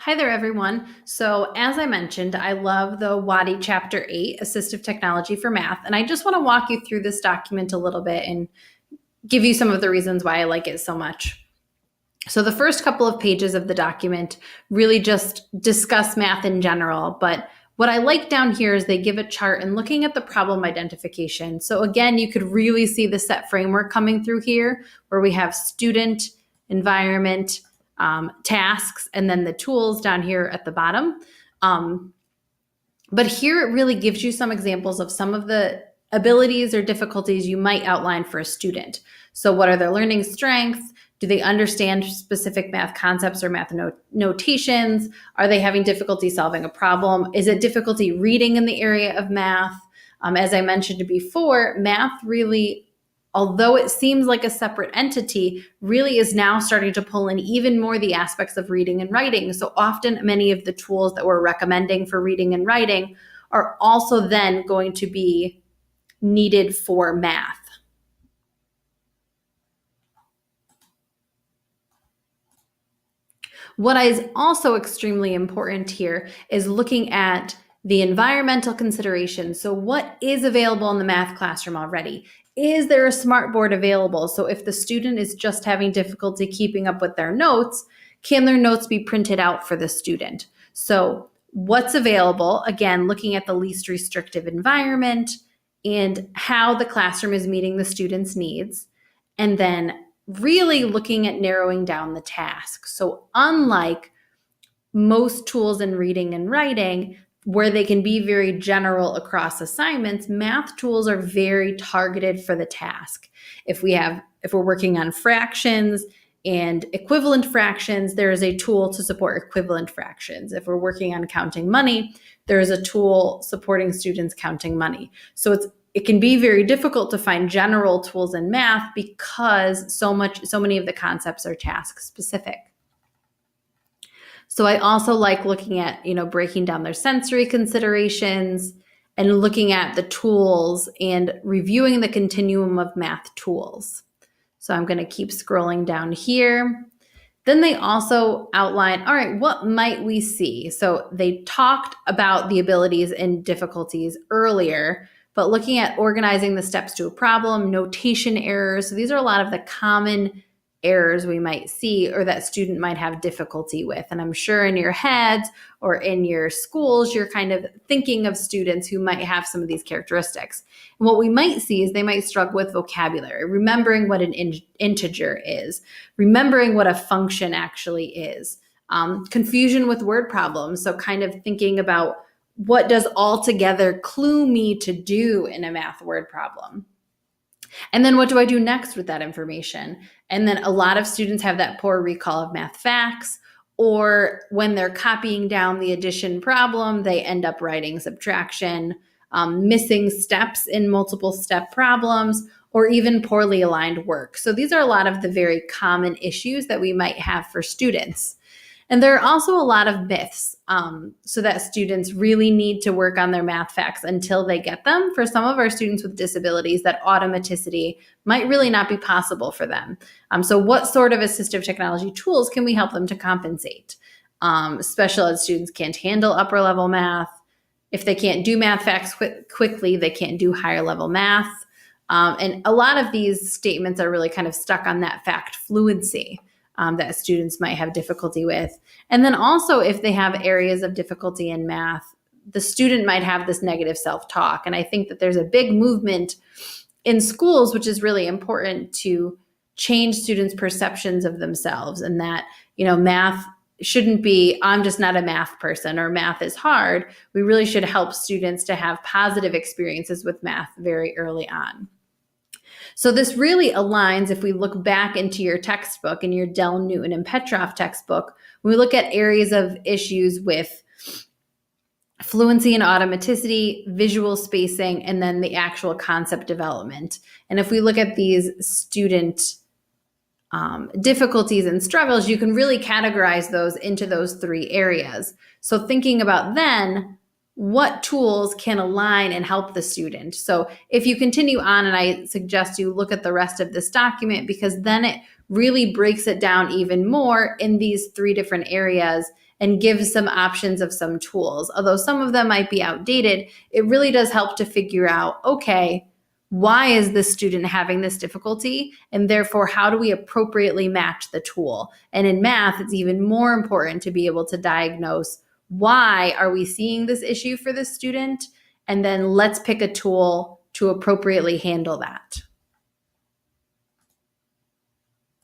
Hi there, everyone. So as I mentioned, I love the WATI Chapter 8, Assistive Technology for Math, and I just want to walk you through this document a little bit and give you some of the reasons why I like it so much. So the first couple of pages of the document really just discuss math in general, but what I like down here is they give a chart and looking at the problem identification. So again, you could really see the set framework coming through here where we have student, environment, tasks, and then the tools down here at the bottom. But here it really gives you some examples of some of the abilities or difficulties you might outline for a student. So what are their learning strengths? Do they understand specific math concepts or math notations? Are they having difficulty solving a problem? Is it difficulty reading in the area of math? As I mentioned before, math really, although it seems like a separate entity, really is now starting to pull in even more the aspects of reading and writing. So often many of the tools that we're recommending for reading and writing are also then going to be needed for math. What is also extremely important here is looking at the environmental considerations. So what is available in the math classroom already? Is there a smart board available? So if the student is just having difficulty keeping up with their notes, can their notes be printed out for the student? So what's available? Again, looking at the least restrictive environment and how the classroom is meeting the student's needs. And then really looking at narrowing down the task. So unlike most tools in reading and writing, where they can be very general across assignments, math tools are very targeted for the task. If we're working on fractions and equivalent fractions, there is a tool to support equivalent fractions. If we're working on counting money, there is a tool supporting students counting money. So it can be very difficult to find general tools in math because so many of the concepts are task specific. So I also like looking at, breaking down their sensory considerations and looking at the tools and reviewing the continuum of math tools. So I'm going to keep scrolling down here. Then they also outline, all right, what might we see? So they talked about the abilities and difficulties earlier, but looking at organizing the steps to a problem, notation errors. So these are a lot of the common errors we might see or that student might have difficulty with. And I'm sure in your heads or in your schools, you're kind of thinking of students who might have some of these characteristics. And what we might see is they might struggle with vocabulary, remembering what an integer is, remembering what a function actually is, confusion with word problems. So kind of thinking about what does altogether clue me to do in a math word problem? And then what do I do next with that information? And then a lot of students have that poor recall of math facts, or when they're copying down the addition problem, they end up writing subtraction, missing steps in multiple step problems, or even poorly aligned work. So these are a lot of the very common issues that we might have for students. And there are also a lot of myths, so that students really need to work on their math facts until they get them. For some of our students with disabilities, that automaticity might really not be possible for them. So what sort of assistive technology tools can we help them to compensate? Special ed students can't handle upper level math. If they can't do math facts quickly, they can't do higher level math. And a lot of these statements are really kind of stuck on that fact fluency. That students might have difficulty with. And then also if they have areas of difficulty in math, the student might have this negative self-talk. And I think that there's a big movement in schools, which is really important to change students' perceptions of themselves, and that, math shouldn't be, I'm just not a math person, or math is hard. We really should help students to have positive experiences with math very early on. So this really aligns, if we look back into your textbook, in your Dell, Newton, and Petroff textbook, when we look at areas of issues with fluency and automaticity, visual spacing, and then the actual concept development. And if we look at these student difficulties and struggles, you can really categorize those into those three areas. So thinking about then, what tools can align and help the student? So if you continue on, and I suggest you look at the rest of this document, because then it really breaks it down even more in these three different areas and give some options of some tools. Although some of them might be outdated, it really does help to figure out, okay, why is this student having this difficulty? And therefore, how do we appropriately match the tool? And in math, it's even more important to be able to diagnose, why are we seeing this issue for this student? And then let's pick a tool to appropriately handle that.